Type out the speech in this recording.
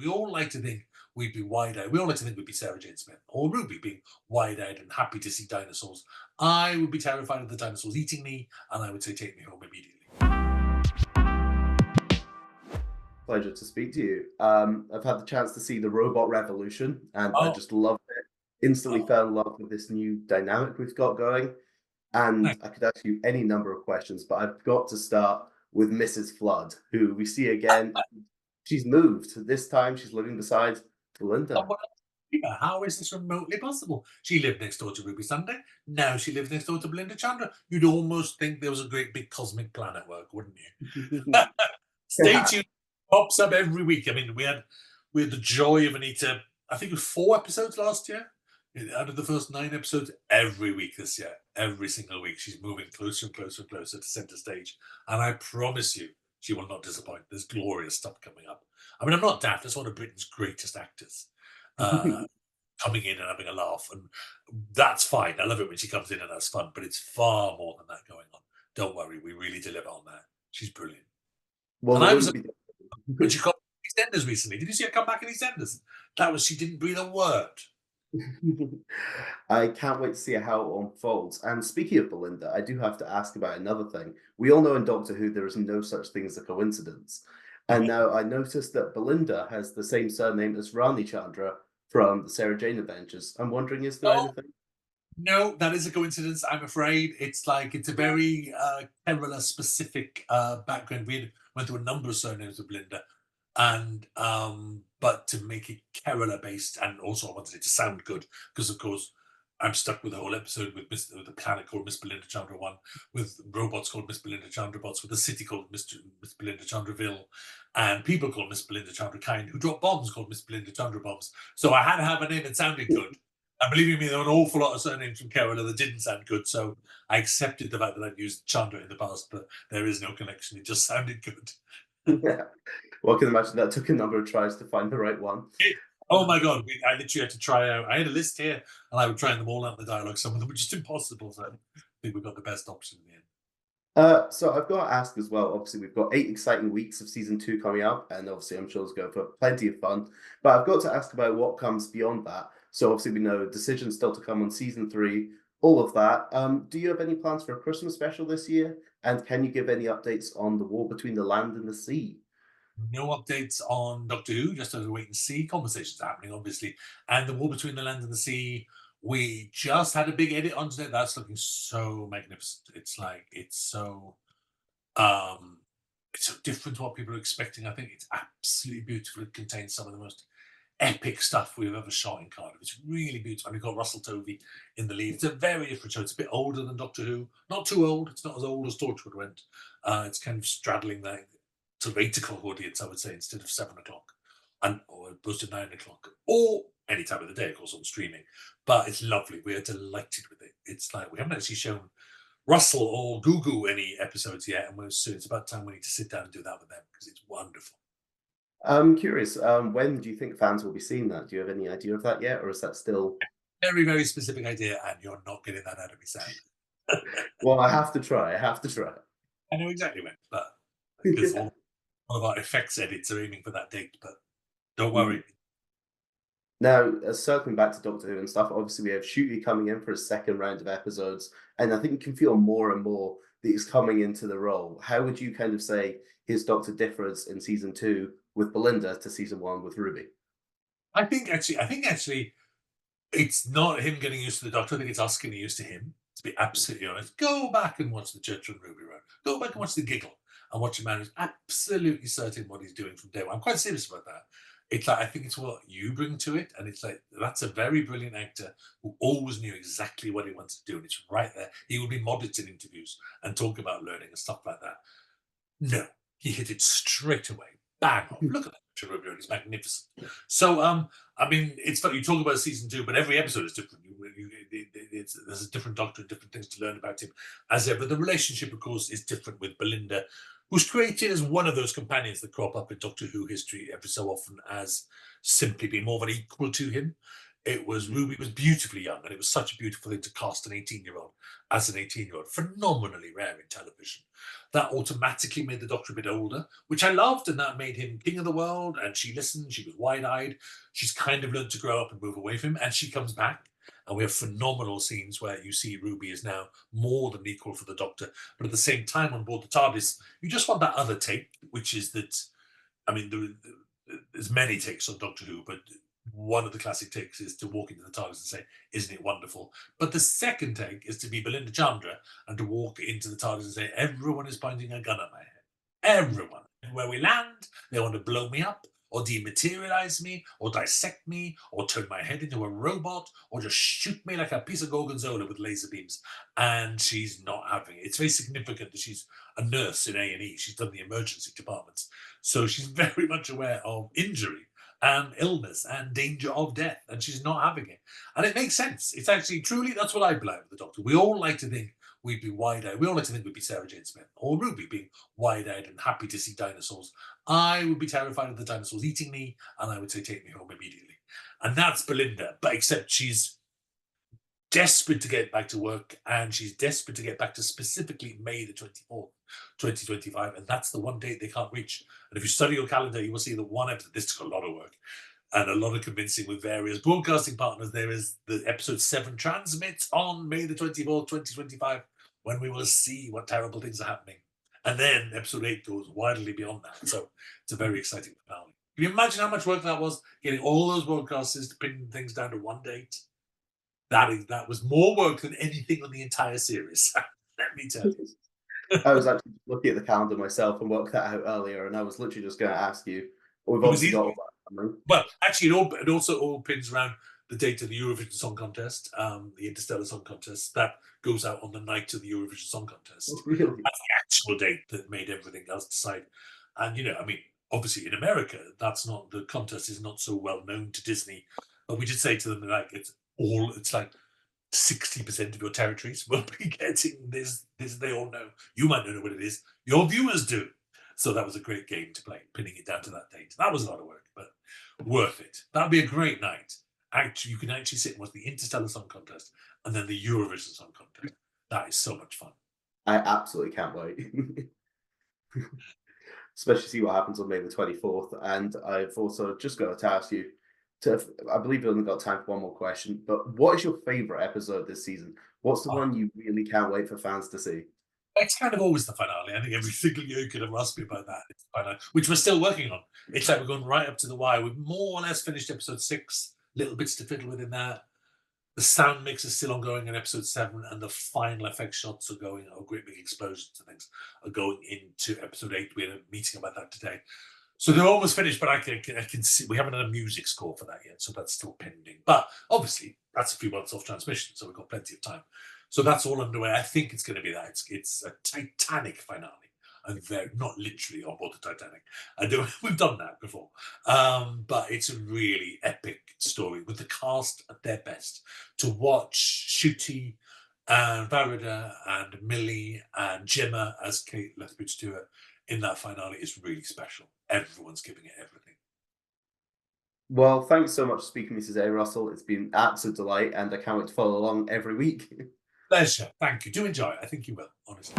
We all like to think we'd be wide-eyed. We all like to think we'd be Sarah Jane Smith or Ruby being wide-eyed and happy to see dinosaurs. I would be terrified of the dinosaurs eating me, and I would say, take me home immediately. Pleasure to speak to you. I've had the chance to see the Robot Revolution, and I Oh, just loved it. Instantly oh, fell in love with this new dynamic we've got going. nice. And I could ask you any number of questions, but I've got to start with Mrs. Flood, who we see again. She's moved. This time she's living beside Belinda. Someone else. Yeah, how is this remotely possible? She lived next door to Ruby Sunday. Now she lives next door to Belinda Chandra. You'd almost think there was a great big cosmic plan at work, wouldn't you? Stay Yeah. tuned. Pops up every week. I mean, we had the joy of Anita. I think it was 4 episodes last year. Out of the first 9 episodes, every week this year, every single week, she's moving closer and closer and closer to center stage. And I promise you, she will not disappoint. There's glorious stuff coming up. I mean, I'm not daft. That's one of Britain's greatest actors uh, coming in and having a laugh. And that's fine. I love it when she comes in and has fun, but it's far more than that going on. Don't worry. We really deliver on that. She's brilliant. Well, And it I was wouldn't be. when she got EastEnders recently. Did you see her come back in EastEnders? That was she didn't breathe a word. I can't wait to see how it unfolds. And speaking of Belinda, I do have to ask about another thing. We all know in Doctor Who there is no such thing as a coincidence. And Uh-huh. now I noticed that Belinda has the same surname as Rani Chandra from the Sarah Jane Adventures. I'm wondering, is there No, anything? no, that is a coincidence. I'm afraid it's like it's a very Kerala specific background. Went through a number of surnames with Belinda, and but to make it Kerala based, and also I wanted it to sound good because, of course, I'm stuck with the whole episode with the planet called Miss Belinda Chandra One, with robots called Miss Belinda Chandra Bots, with a city called Miss Belinda Chandraville, and people called Miss Belinda Chandra Kind who drop bombs called Miss Belinda Chandra Bombs. So I had to have a name that sounded good. And believe me, there were an awful lot of surnames from Kerala that didn't sound good. So I accepted the fact that I'd used Chandra in the past, but there is no connection. It just sounded good. Yeah. Well, I can imagine that took a number of tries to find the right one. Oh my god, I literally had to try out. I had a list here, and I would try them all out in the dialogue. Some of them were just impossible. So I think we got the best option in the end. So I've got to ask as well. Obviously, we've got 8 exciting weeks of season 2 coming up, and obviously, I'm sure it's going for plenty of fun. But I've got to ask about what comes beyond that. So obviously, we know decisions still to come on season 3, all of that. Do you have any plans for a Christmas special this year? And can you give any updates on the war between the land and the sea? No updates on Doctor Who. Just have to wait and see. Conversations are happening, obviously, and the war between the land and the sea. We just had a big edit onto it. That's looking so magnificent. It's like um it's so different to what people are expecting. I think it's absolutely beautiful. It contains some of the most epic stuff we've ever shot in Cardiff. It's really beautiful. And we've got Russell Tovey in the lead. It's a very different show. It's a bit older than Doctor Who. Not too old. It's not as old as Torchwood went. It's kind of straddling that sort of 8 o'clock audience, I would say, instead of 7 o'clock. And or opposed to 9 o'clock. Or any time of the day, of course, on streaming. But it's lovely. We're delighted with it. It's like we haven't actually shown Russell or Gugu any episodes yet, and we're soon. It's about time we need to sit down and do that with them because it's wonderful. I'm curious, when do you think fans will be seeing that? Do you have any idea of that yet, or is that still? Very, very specific idea, and you're not getting that out of me, Sam. Well, I have to try. I have to try. I know exactly when, but because all of our effects edits are aiming for that date, but don't Mm. worry. Now, circling back to Doctor Who and stuff, obviously we have Shooty coming in for a second round of episodes, and I think you can feel more and more that he's coming into the role. How would you kind of say his Doctor differs in season 2 with Belinda to season 1 with Ruby? I think actually, it's not him getting used to the Doctor. I think it's us getting used to him. To be absolutely honest, go back and watch the Church on Ruby Road. Go back and watch the Giggle, and watch a man who's absolutely certain what he's doing from day one. I'm quite serious about that. It's like I think it's what you bring to it, and it's like that's a very brilliant actor who always knew exactly what he wanted to do, and it's right there. He would be modest in interviews and talk about learning and stuff like that. No, he hit it straight away. Bang on. Look at that picture of him. He's magnificent. So, I mean, it's funny you talk about season 2, but every episode is different. There's a different doctor and different things to learn about him. As ever, the relationship, of course, is different with Belinda, who's created as one of those companions that crop up in Doctor Who history every so often as simply being more of an equal to him. It was Ruby was beautifully young, and it was such a beautiful thing to cast an 18-year-old as an 18-year-old. Phenomenally rare in television. That automatically made the Doctor a bit older, which I loved, and that made him king of the world. And she listened, she was wide eyed. She's kind of learned to grow up and move away from him, and she comes back. And we have phenomenal scenes where you see Ruby is now more than equal for the Doctor. But at the same time, on board the TARDIS, you just want that other take, which is that, I mean, there's many takes on Doctor Who, but one of the classic takes is to walk into the TARDIS and say, "Isn't it wonderful?" But the second take is to be Belinda Chandra and to walk into the TARDIS and say, "Everyone is pointing a gun at my head. Everyone. And where we land, they want to blow me up, or dematerialize me, or dissect me, or turn my head into a robot, or just shoot me like a piece of gorgonzola with laser beams." And she's not having it. It's very significant that she's a nurse in A&E. She's done the emergency departments. So she's very much aware of injury and illness and danger of death, and she's not having it. And it makes sense. It's actually truly that's what I believe with the Doctor. We all like to think we'd be wide-eyed. We all like to think we'd be Sarah Jane Smith or Ruby being wide-eyed and happy to see dinosaurs. I would be terrified of the dinosaurs eating me, and I would say, "Take me home immediately." And that's Belinda, but except she's desperate to get back to work, and she's desperate to get back to specifically May the 24th, 2025, and that's the one date they can't reach. And if you study your calendar, you will see that one episode, this took a lot of work and a lot of convincing with various broadcasting partners. There is the episode 7 transmits on May the 24th, 2025, when we will see what terrible things are happening. And then episode 8 goes wildly beyond that. So it's a very exciting finale. Can you imagine how much work that was? Getting all those broadcasters to pin things down to one date? That was more work than anything on the entire series. Let me tell you. I was actually looking at the calendar myself and worked that out earlier, and I was literally just going to ask you. We've It was obviously got easy. all that coming. Well, actually, it also all pins around the date of the Eurovision Song Contest, the Interstellar Song Contest. That goes out on the night of the Eurovision Song Contest. Really? That's the actual date that made everything else decide. And I mean, obviously in America, that's not the contest is not so well known to Disney. But we did say to them like it's like 60% of your territories will be getting this. This they all know. You might not know what it is. Your viewers do. So that was a great game to play, pinning it down to that date. That was a lot of work, but worth it. That'd be a great night. Actually, you can actually sit and watch the Interstellar Song Contest and then the Eurovision Song Contest. That is so much fun. I absolutely can't wait. Especially see what happens on May the 24th. And I've also just got to ask you I believe we've only got time for one more question, but what is your favorite episode this season? What's the Oh, one you really can't wait for fans to see? it's kind of always the finale. I think every single year you could have asked me about that. It's the finale, which we're still working on. It's like we're going right up to the wire. We've more or less finished episode 6, little bits to fiddle with in that. The sound mix is still ongoing in episode 7, and the final effect shots are going, great big explosions and things are going into episode 8. We had a meeting about that today. So they're almost finished, but I can see we haven't had a music score for that yet, so that's still pending. But obviously, that's a few months off transmission, so we've got plenty of time. So that's all underway. I think it's going to be that. It's a Titanic finale. And very not literally on board the Titanic. I do. We've done that before, but it's a really epic story with the cast at their best. To watch Shooty and Varida and Millie and Gemma as Kate Lethbridge Stewart in that finale is really special. Everyone's giving it everything. Well, thanks so much for speaking, Mrs. A. Russell. It's been an absolute delight, and I can't wait to follow along every week. Pleasure. Thank you. Do enjoy it. I think you will, honestly.